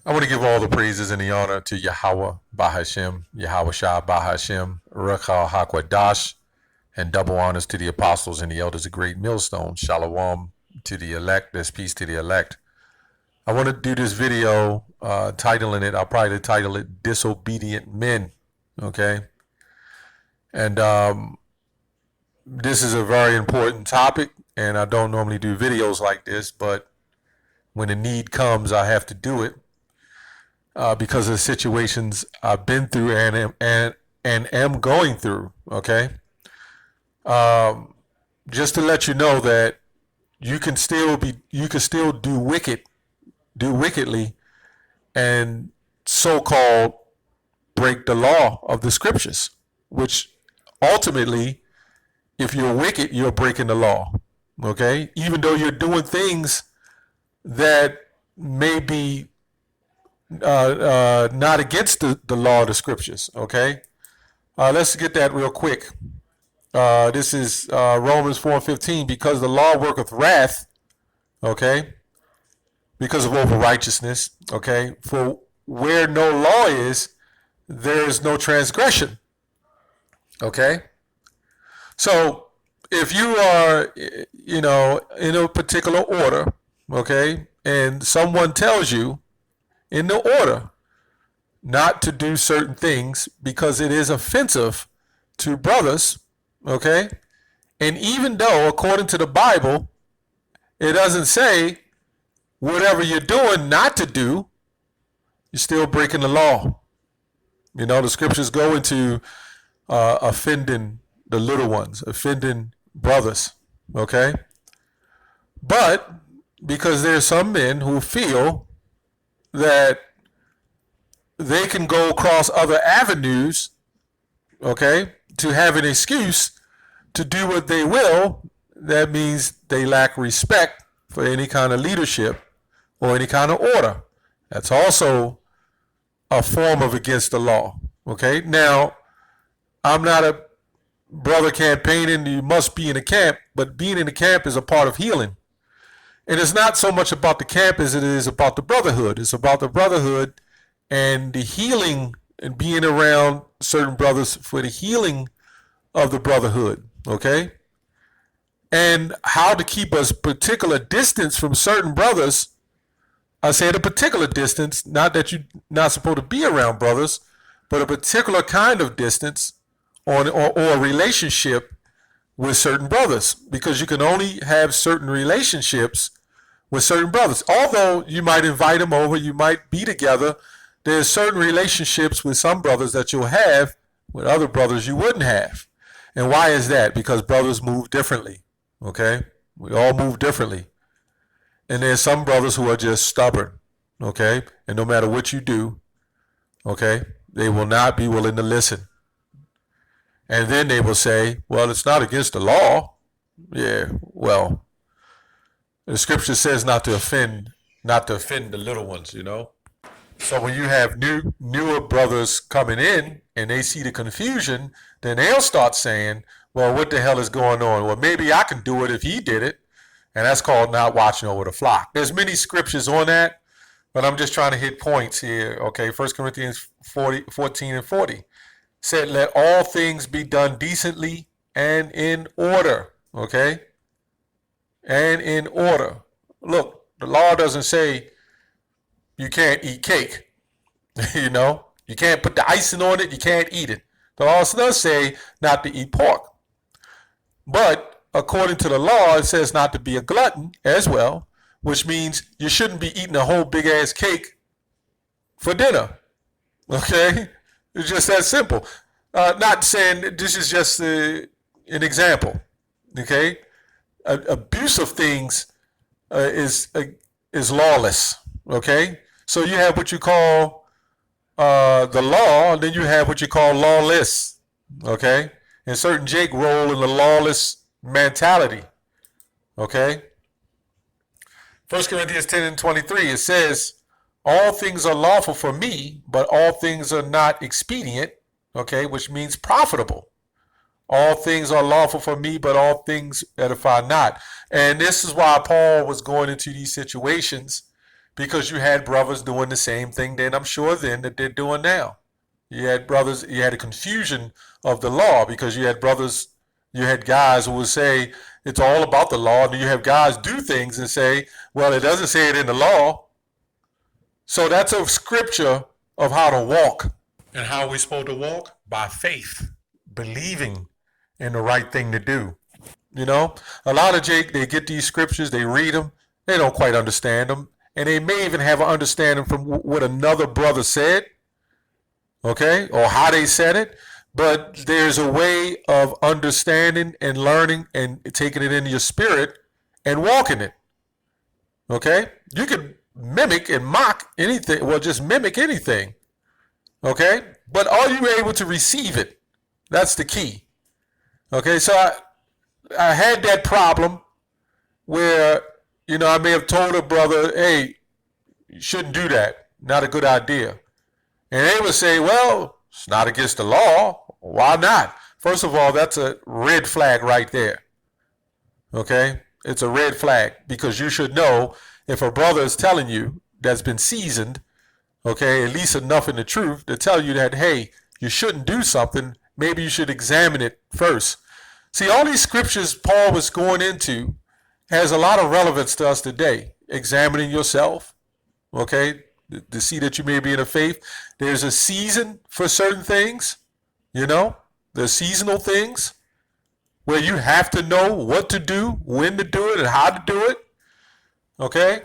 I want to give all the praises and the honor to Yahweh Bahashem, Yahweh Shah Bahashem, Rechal Hakwadash, and double honors to the apostles and the elders of Great Millstone. Shalom to the elect. There's peace to the elect. I want to do this video titling it, I'll probably title it Disobedient Men. Okay. And this is a very important topic, and I don't normally do videos like this, but when the need comes, I have to do it. Because of the situations I've been through and am going through. Okay, just to let you know that you can still do wickedly, and so-called break the law of the scriptures. Which ultimately, if you're wicked, you're breaking the law. Okay, even though you're doing things that may be not against the law of the scriptures. Okay, let's get that real quick. This is Romans 4:15. Because the law worketh wrath, okay, because of over-righteousness, okay, for where no law is, there is no transgression. Okay, so if you are, in a particular order, okay, and someone tells you in the order not to do certain things because it is offensive to brothers, okay? And even though, according to the Bible, it doesn't say whatever you're doing not to do, you're still breaking the law. The scriptures go into offending the little ones, offending brothers, okay? But because there's some men who feel that they can go across other avenues, okay, to have an excuse to do what they will, that means they lack respect for any kind of leadership or any kind of order. That's also a form of against the law, okay? Now, I'm not a brother campaigning, you must be in a camp, but being in a camp is a part of healing. And it's not so much about the camp as it is about the brotherhood. It's about the brotherhood and the healing and being around certain brothers for the healing of the brotherhood, okay? And how to keep a particular distance from certain brothers. I say at a particular distance, not that you're not supposed to be around brothers, but a particular kind of distance or a relationship with certain brothers, because you can only have certain relationships with certain brothers. Although you might invite them over, you might be together, there's certain relationships with some brothers that you'll have with other brothers you wouldn't have. And why is that? Because brothers move differently, okay? We all move differently. And there's some brothers who are just stubborn, okay? And no matter what you do, okay, they will not be willing to listen. And then they will say, well, it's not against the law. Yeah, well, the scripture says not to offend the little ones, So when you have newer brothers coming in and they see the confusion, then they'll start saying, well, what the hell is going on? Well, maybe I can do it if he did it. And that's called not watching over the flock. There's many scriptures on that, but I'm just trying to hit points here. Okay, 1 Corinthians 14:40 said, let all things be done decently and in order. Okay? And in order. Look, the law doesn't say you can't eat cake. You can't put the icing on it, you can't eat it. The law does say not to eat pork. But according to the law, it says not to be a glutton as well, which means you shouldn't be eating a whole big ass cake for dinner. Okay? It's just that simple. Not saying this is just an example. Okay? Abuse of things is lawless. Okay? So you have what you call the law, and then you have what you call lawless. Okay? And certain Jake roll in the lawless mentality. Okay? 1 Corinthians 10:23, it says, all things are lawful for me, but all things are not expedient, okay, which means profitable. All things are lawful for me, but all things edify not. And this is why Paul was going into these situations, because you had brothers doing the same thing then, I'm sure then, that they're doing now. You had brothers, you had a confusion of the law because you had brothers, you had guys who would say it's all about the law, and then you have guys do things and say, well, it doesn't say it in the law. So that's a scripture of how to walk. And how are we supposed to walk? By faith, believing in the right thing to do. You know, a lot of Jake, they get these scriptures, they read them, they don't quite understand them, and they may even have an understanding from what another brother said, okay, or how they said it, but there's a way of understanding and learning and taking it into your spirit and walking it, okay? You can mimic and mock anything, well, just mimic anything, okay? But are you able to receive it? That's the key, okay? So I had that problem where, you know, I may have told a brother, hey, you shouldn't do that. Not a good idea. And they would say, well, it's not against the law. Why not? First of all, that's a red flag right there. Okay? It's a red flag because you should know if a brother is telling you that's been seasoned, okay, at least enough in the truth to tell you that, hey, you shouldn't do something, maybe you should examine it first. See, all these scriptures Paul was going into has a lot of relevance to us today. Examining yourself, okay, to see that you may be in the faith. There's a season for certain things, you know, there's seasonal things where you have to know what to do, when to do it, and how to do it, okay?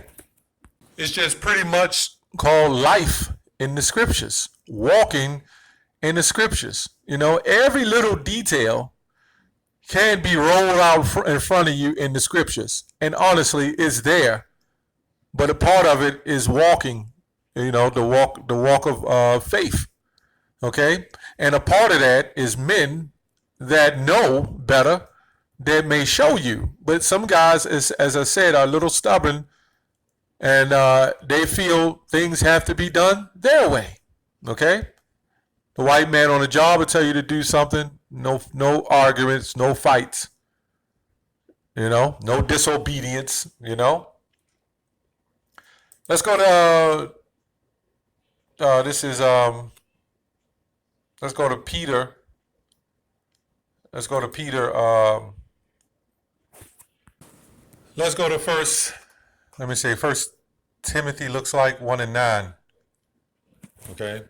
It's just pretty much called life in the scriptures, walking in the scriptures. You know, every little detail can be rolled out in front of you in the scriptures. And honestly, it's there. But a part of it is walking, you know, the walk of faith. Okay? And a part of that is men that know better that may show you. But some guys, as I said, are a little stubborn, and they feel things have to be done their way. Okay? The white man on the job will tell you to do something. No arguments, no fights. You know, no disobedience. You know. Let's go to. Let's go to Peter. Let's go to Peter. Let's go to first. Let me say First Timothy looks like 1:9. Okay.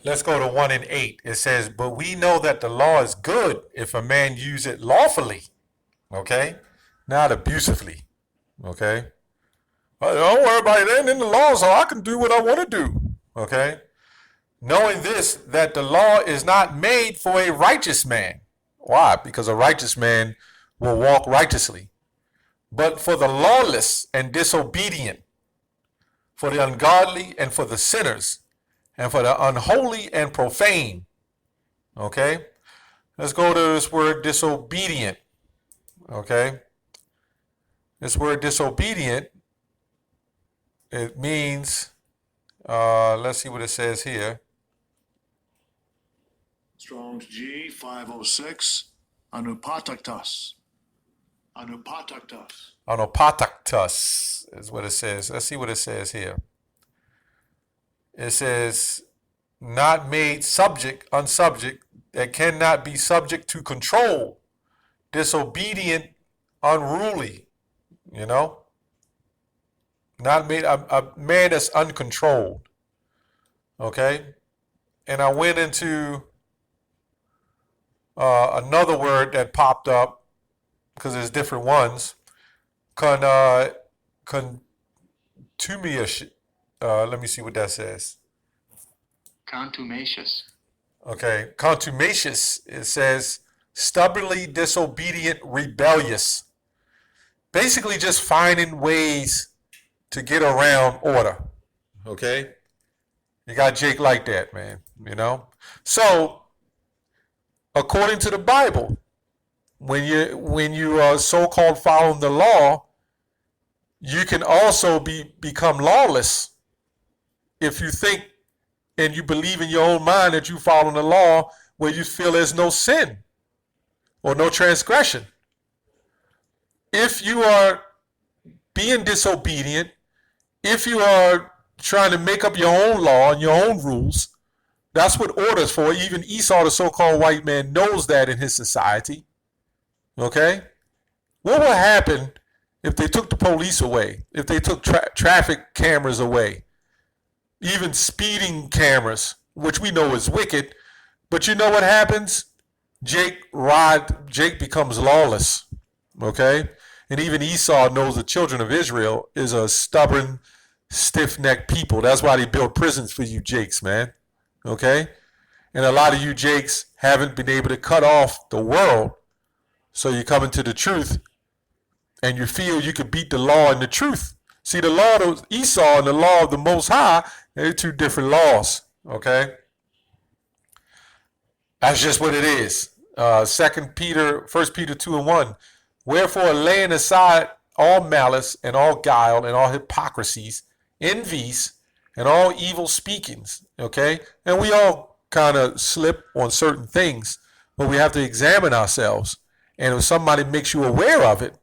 Let's go to 1:8. It says, but we know that the law is good if a man use it lawfully, okay? Not abusively, okay? Don't worry about it, it ain't in the law, so I can do what I want to do, okay? Knowing this, that the law is not made for a righteous man. Why? Because a righteous man will walk righteously. But for the lawless and disobedient, for the ungodly and for the sinners, and for the unholy and profane. Okay? Let's go to this word disobedient. Okay? This word disobedient, it means, let's see what it says here. Strong's G 506, anupataktas. Anupataktas. Anupataktas is what it says. Let's see what it says here. It says, not made subject, unsubject, that cannot be subject to control, disobedient, unruly, you know? Not made, a man that's uncontrolled, okay? And I went into another word that popped up, because there's different ones, contumacious. Let me see what that says. Contumacious. Okay, contumacious. It says stubbornly disobedient, rebellious. Basically just finding ways to get around order. Okay? You got Jake like that, man, you know? So, according to the Bible, when you are so-called following the law, you can also become lawless if you think and you believe in your own mind that you follow the law where you feel there's no sin or no transgression. If you are being disobedient If you are trying to make up your own law and your own rules, that's what order is for. Even Esau, the so-called white man, knows that in his society. Okay? What will happen if they took the police away? If they took traffic cameras away? Even speeding cameras, which we know is wicked. But you know what happens? Jake becomes lawless. Okay? And even Esau knows the children of Israel is a stubborn, stiff-necked people. That's why they build prisons for you Jakes, man. Okay? And a lot of you Jakes haven't been able to cut off the world. So you come into the truth and you feel you could beat the law and the truth. See, the law of Esau and the law of the Most High, they're two different laws. Okay? That's just what it is. 1 Peter 2 and 1. Wherefore, laying aside all malice and all guile and all hypocrisies, envies, and all evil speakings. Okay? And we all kind of slip on certain things, but we have to examine ourselves. And if somebody makes you aware of it,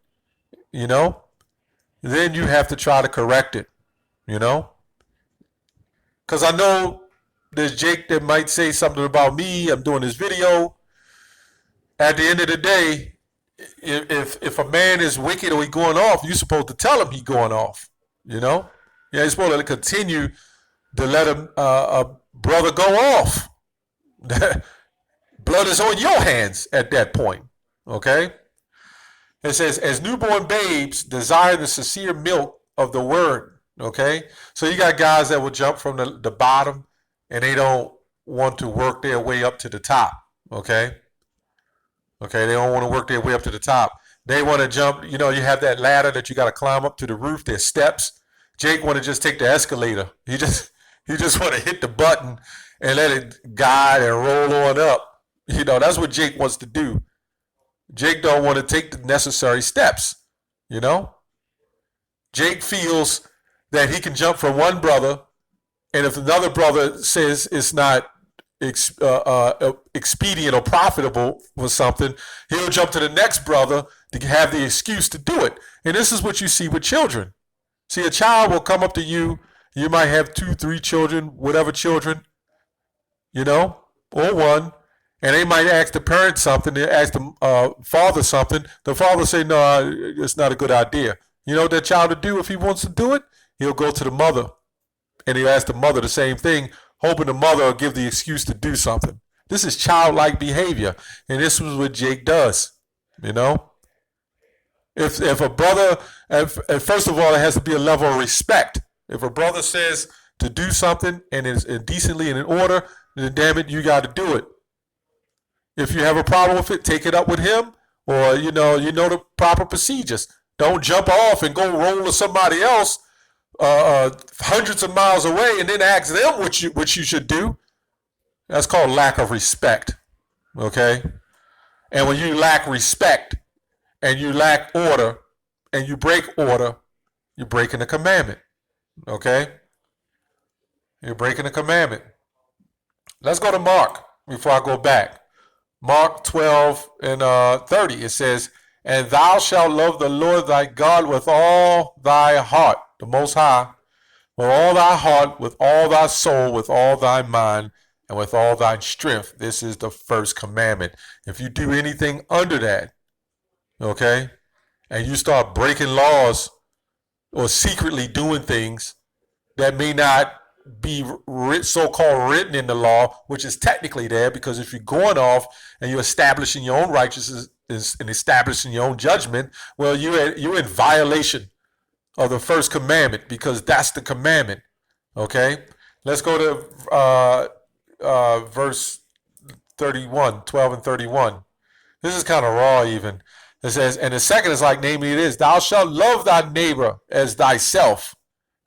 then you have to try to correct it, Because I know there's Jake that might say something about me. I'm doing this video. At the end of the day, if a man is wicked or he's going off, you're supposed to tell him he's going off, Yeah, you're supposed to continue to let a brother go off. Blood is on your hands at that point, okay? It says, as newborn babes desire the sincere milk of the word, okay? So you got guys that will jump from the bottom and they don't want to work their way up to the top, okay? Okay, they don't want to work their way up to the top. They want to jump, you have that ladder that you got to climb up to the roof. There's steps. Jake want to just take the escalator. He just want to hit the button and let it guide and roll on up. That's what Jake wants to do. Jake don't want to take the necessary steps, Jake feels that he can jump from one brother, and if another brother says it's not expedient or profitable for something, he'll jump to the next brother to have the excuse to do it. And this is what you see with children. See, a child will come up to you. You might have 2, 3 children, whatever children, or one, and they might ask the parent something. They ask the father something. The father say, no, it's not a good idea. You know what that child will do if he wants to do it? He'll go to the mother, and he'll ask the mother the same thing, hoping the mother will give the excuse to do something. This is childlike behavior, and this is what Jake does, If a brother, first of all, it has to be a level of respect. If a brother says to do something and it's decently and in order, then damn it, you got to do it. If you have a problem with it, take it up with him, or you know the proper procedures. Don't jump off and go roll to somebody else hundreds of miles away and then ask them what you should do. That's called lack of respect. Okay? And when you lack respect and you lack order and you break order, you're breaking a commandment. Okay? You're breaking a commandment. Let's go to Mark before I go back. Mark 12 and 30. It says, and thou shalt love the Lord thy God with all thy heart, the Most High, with all thy heart, with all thy soul, with all thy mind, and with all thy strength. This is the first commandment. If you do anything under that, okay, and you start breaking laws or secretly doing things that may not be so-called written in the law, which is technically there, because if you're going off and you're establishing your own righteousness and establishing your own judgment, well, you're in violation of the first commandment, because that's the commandment. Okay, let's go to verse 31, 12 and 31. This is kind of raw even. It says, and the second is like, namely it is, thou shalt love thy neighbor as thyself.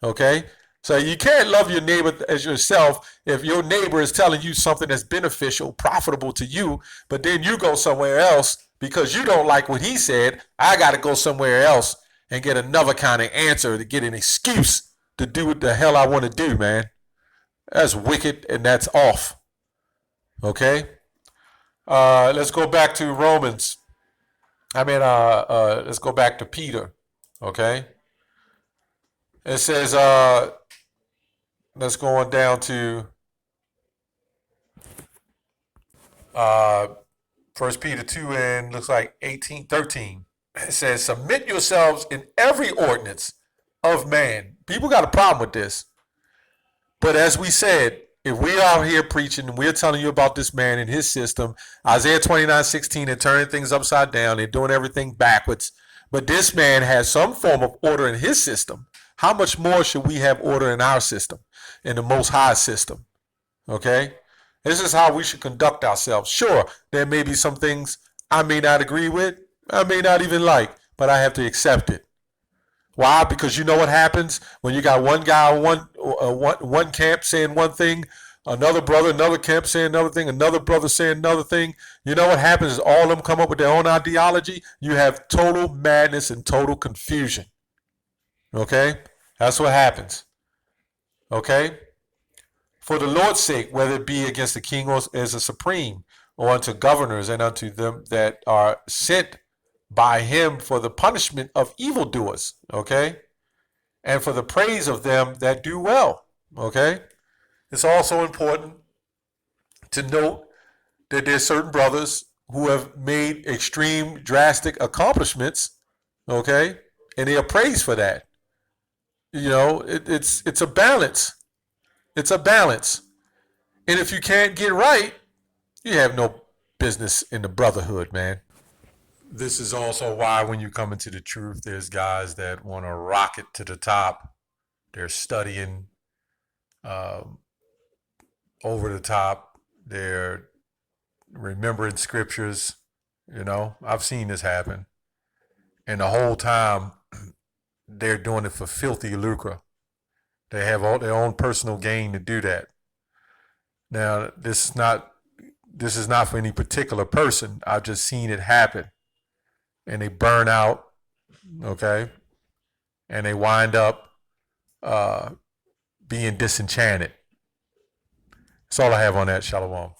Okay, so you can't love your neighbor as yourself if your neighbor is telling you something that's beneficial, profitable to you, but then you go somewhere else because you don't like what he said. I got to go somewhere else and get another kind of answer to get an excuse to do what the hell I want to do, man. That's wicked and that's off. Okay? Let's go back to Romans. Let's go back to Peter. Okay? It says, let's go on down to uh, 1 Peter 2 and looks like 18:13. It says, submit yourselves in every ordinance of man. People got a problem with this. But as we said, if we are here preaching and we're telling you about this man and his system, Isaiah 29:16, they're turning things upside down, they're doing everything backwards. But this man has some form of order in his system. How much more should we have order in our system, in the Most High system? Okay? This is how we should conduct ourselves. Sure, there may be some things I may not agree with, I may not even like, but I have to accept it. Why? Because you know what happens when you got one guy one camp saying one thing, another brother, another camp saying another thing, another brother saying another thing. You know what happens is all of them come up with their own ideology. You have total madness and total confusion. Okay? That's what happens. Okay? For the Lord's sake, whether it be against the king or as a supreme, or unto governors and unto them that are sent by him for the punishment of evildoers, okay? And for the praise of them that do well, okay? It's also important to note that there's certain brothers who have made extreme, drastic accomplishments, okay? And they are praised for that. You know, it's a balance. It's a balance. And if you can't get right, you have no business in the brotherhood, man. This is also why when you come into the truth, there's guys that want to rocket to the top. They're studying over the top. They're remembering scriptures. You know, I've seen this happen. And the whole time, they're doing it for filthy lucre. They have all their own personal gain to do that. Now, this is not for any particular person. I've just seen it happen. And they burn out, okay? And they wind up being disenchanted. That's all I have on that. Shalom.